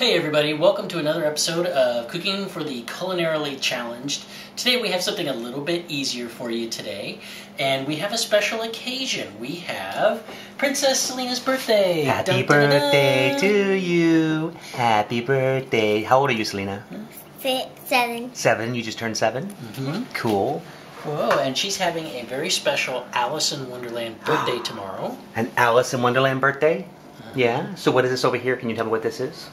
Hey everybody, welcome to another episode of Cooking for the Culinarily Challenged. Today we have something a little bit easier for you today, and we have a special occasion. We have Princess Selena's birthday. Happy birthday to you. Happy birthday. How old are you, Selena? 7. 7? You just turned 7? Mm-hmm. Cool. Whoa, and she's having a very special Alice in Wonderland birthday tomorrow. An Alice in Wonderland birthday? Yeah. So what is this over here? Can you tell me what this is?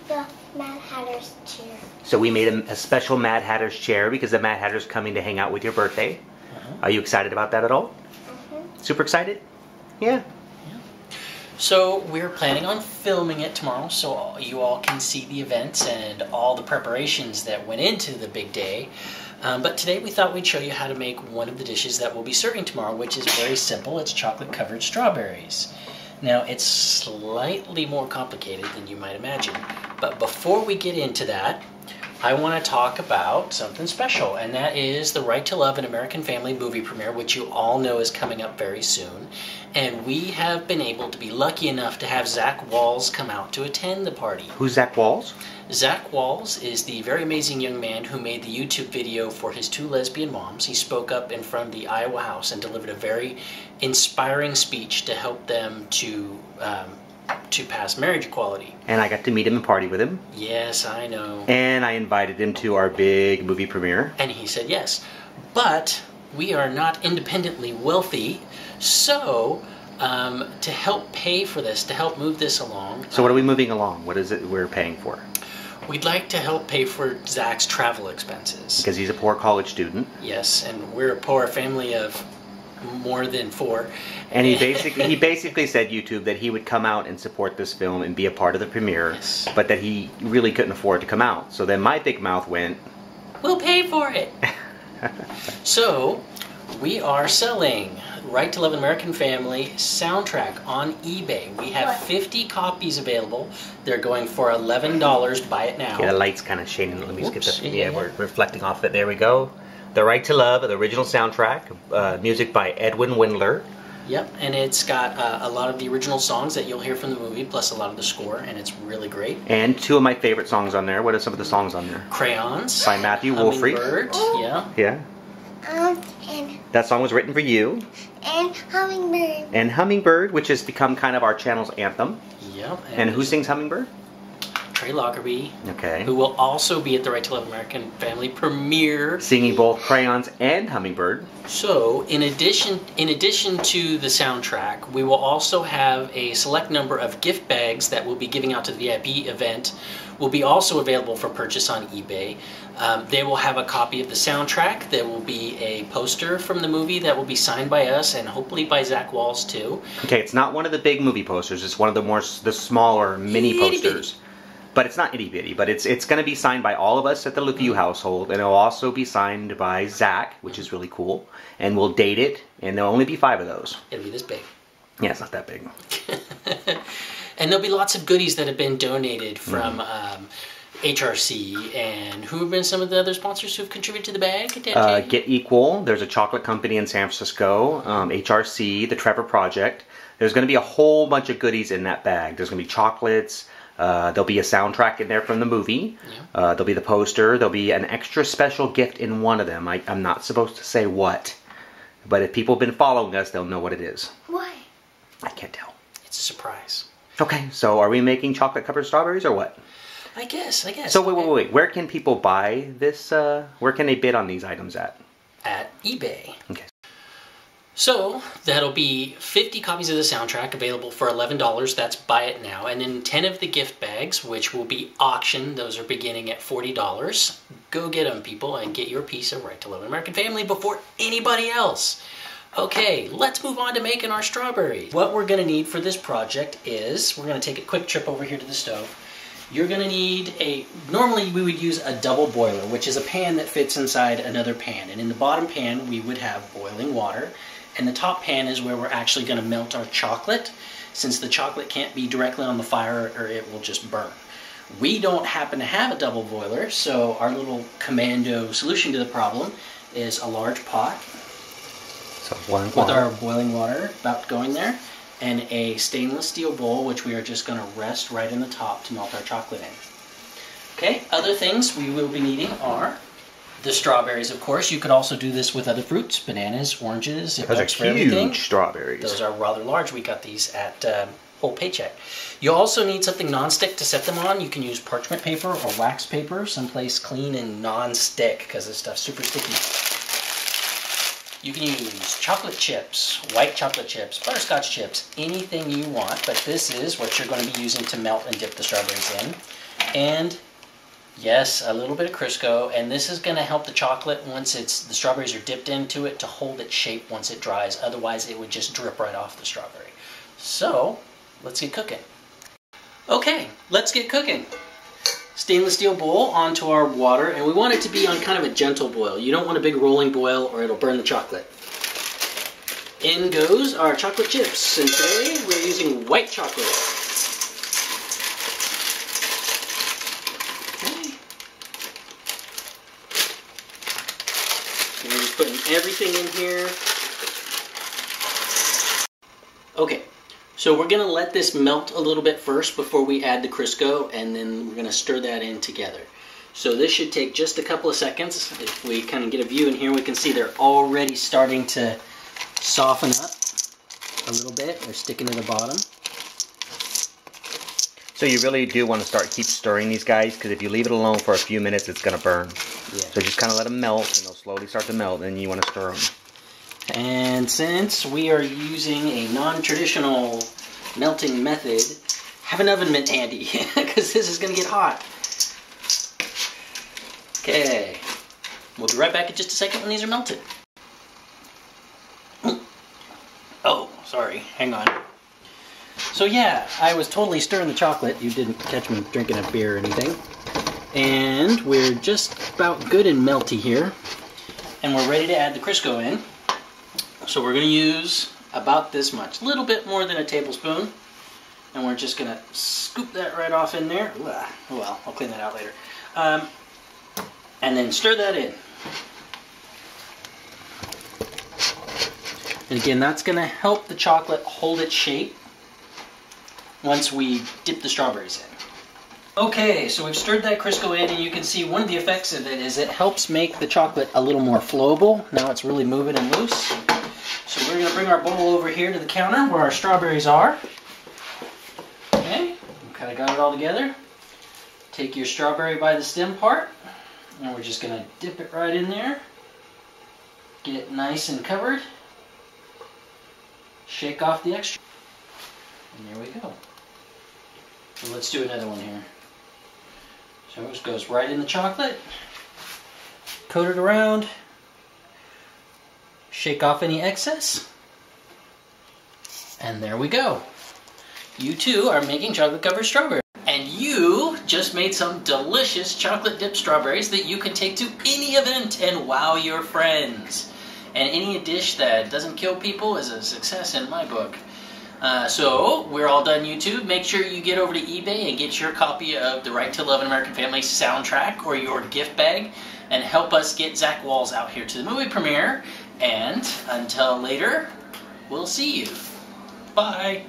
The Mad Hatter's chair. So we made a special Mad Hatter's chair because the Mad Hatter's coming to hang out with your birthday. Are you excited about that at all? Super excited? Yeah. So we're planning on filming it tomorrow so you all can see the events and all the preparations that went into the big day. But today we thought we'd show you how to make one of the dishes that we'll be serving tomorrow, which is very simple. It's chocolate-covered strawberries. Now, it's slightly more complicated than you might imagine, but before we get into that, I want to talk about something special, and that is the Right to Love an American Family movie premiere, which you all know is coming up very soon. And we have been able to be lucky enough to have Zach Walls come out to attend the party. Who's Zach Walls? Zach Walls is the very amazing young man who made the YouTube video for his 2 lesbian moms. He spoke up in front of the Iowa House and delivered a very inspiring speech to help them to pass marriage equality. And I got to meet him and party with him. Yes, I know. And I invited him to our big movie premiere. And he said yes. But we are not independently wealthy, so to help pay for this, to help move this along... So what are we moving along? What is it we're paying for? We'd like to help pay for Zach's travel expenses. Because he's a poor college student. Yes, and we're a poor family of more than 4. And he basically said, YouTube, that he would come out and support this film and be a part of the premiere, yes, but that he really couldn't afford to come out. So then my big mouth went, we'll pay for it. So we are selling Right to Love an American Family soundtrack on eBay. We have 50 copies available. They're going for $11. Buy it now. Yeah, the light's kind of shading. Let me skip Whoops, that. yeah. Yeah, we're reflecting off it. There we go. The Right to Love, the original soundtrack, music by Edwin Wendler. Yep, and it's got a lot of the original songs that you'll hear from the movie, plus a lot of the score, and it's really great. And 2 of my favorite songs on there. What are some of the songs on there? Crayons. By Mathew, Woolfrey. Hummingbird, yeah. Yeah. And That song was written for you. Hummingbird. And Hummingbird, which has become kind of our channel's anthem. Yep. And who sings Hummingbird? Trey, Lockerbie, Okay. who will also be at the Right to Love American Family premiere. Singing both Crayons and Hummingbird. So, in addition to the soundtrack, we will also have a select number of gift bags that we'll be giving out to the VIP event. Will be also available for purchase on eBay. They will have a copy of the soundtrack. There will be a poster from the movie that will be signed by us and hopefully by Zach Walls too. Okay, it's not one of the big movie posters. It's one of the smaller mini posters. But it's not itty bitty, but it's going to be signed by all of us at the LeVue household, and it'll also be signed by Zach, which is really cool. And we'll date it, and there'll only be 5 of those. It'll be this big. Yeah, it's not that big. And there'll be lots of goodies that have been donated from HRC, and who have been some of the other sponsors who have contributed to the bag? Get Equal, there's a chocolate company in San Francisco, HRC, the Trevor Project. There's going to be a whole bunch of goodies in that bag. There's going to be chocolates. There'll be a soundtrack in there from the movie. Yeah. There'll be the poster. There'll be an extra special gift in one of them. I'm not supposed to say what, but if people have been following us, they'll know what it is. Why? I can't tell. It's a surprise. Okay, so are we making chocolate-covered strawberries or what? I guess. So wait. Where can people buy this? Where can they bid on these items at? At eBay. Okay. So, that'll be 50 copies of the soundtrack available for $11, that's buy it now, and then 10 of the gift bags, which will be auctioned, those are beginning at $40. Go get them, people, and get your piece of Right to Love an American Family before anybody else. Okay, let's move on to making our strawberries. What we're going to need for this project is, we're going to take a quick trip over here to the stove. You're going to need normally we would use a double boiler, which is a pan that fits inside another pan, and in the bottom pan we would have boiling water. And the top pan is where we're actually going to melt our chocolate, since the chocolate can't be directly on the fire or it will just burn. We don't happen to have a double boiler, so our little commando solution to the problem is a large pot So boiling with our boiling water about going there. and a stainless steel bowl, which we are just going to rest right in the top to melt our chocolate in. Okay, other things we will be needing are the strawberries, of course. You could also do this with other fruits, bananas, oranges. Those are huge strawberries. Those are rather large. We got these at Old Paycheck. You also need something non-stick to set them on. You can use parchment paper or wax paper, someplace clean and non-stick, because this stuff's super sticky. You can use chocolate chips, white chocolate chips, butterscotch chips, anything you want, but this is what you're going to be using to melt and dip the strawberries in. And yes, a little bit of Crisco, and this is going to help the chocolate once the strawberries are dipped into it to hold its shape once it dries. Otherwise, it would just drip right off the strawberry. So, let's get cooking. Okay, let's get cooking. Stainless steel bowl onto our water, and we want it to be on kind of a gentle boil. You don't want a big rolling boil or it'll burn the chocolate. In goes our chocolate chips, and today we're using white chocolate. Okay. And we're just putting everything in here. Okay. So we're going to let this melt a little bit first before we add the Crisco, and then we're going to stir that in together. So this should take just a couple of seconds. If we kind of get a view in here, we can see they're already starting to soften up a little bit. They're sticking to the bottom. So you really do want to keep stirring these guys, because if you leave it alone for a few minutes, it's going to burn. Yeah. So just kind of let them melt, and they'll slowly start to melt, and then you want to stir them. And since we are using a non-traditional melting method, have an oven mitt handy, because this is going to get hot. Okay, we'll be right back in just a second when these are melted. Oh, sorry, hang on. So yeah, I was totally stirring the chocolate. You didn't catch me drinking a beer or anything. And we're just about good and melty here. And we're ready to add the Crisco in. So we're going to use about this much, a little bit more than a tablespoon, and we're just going to scoop that right off in there. Well, I'll clean that out later. And then stir that in. And again, that's going to help the chocolate hold its shape once we dip the strawberries in. Okay, so we've stirred that Crisco in, and you can see one of the effects of it is it helps make the chocolate a little more flowable. Now it's really moving and loose. So we're going to bring our bowl over here to the counter where our strawberries are. Okay, we kind of got it all together. Take your strawberry by the stem part, and we're just going to dip it right in there. Get it nice and covered. Shake off the extra. And there we go. So let's do another one here. So it just goes right in the chocolate. Coat it around. Shake off any excess, and there we go. You too are making chocolate covered strawberry. And you just made some delicious chocolate dipped strawberries that you can take to any event and wow your friends. And any dish that doesn't kill people is a success in my book. So we're all done YouTube. Make sure you get over to eBay and get your copy of the Right to Love an American Family soundtrack or your gift bag, and help us get Zach Walls out here to the movie premiere. And until later, we'll see you. Bye.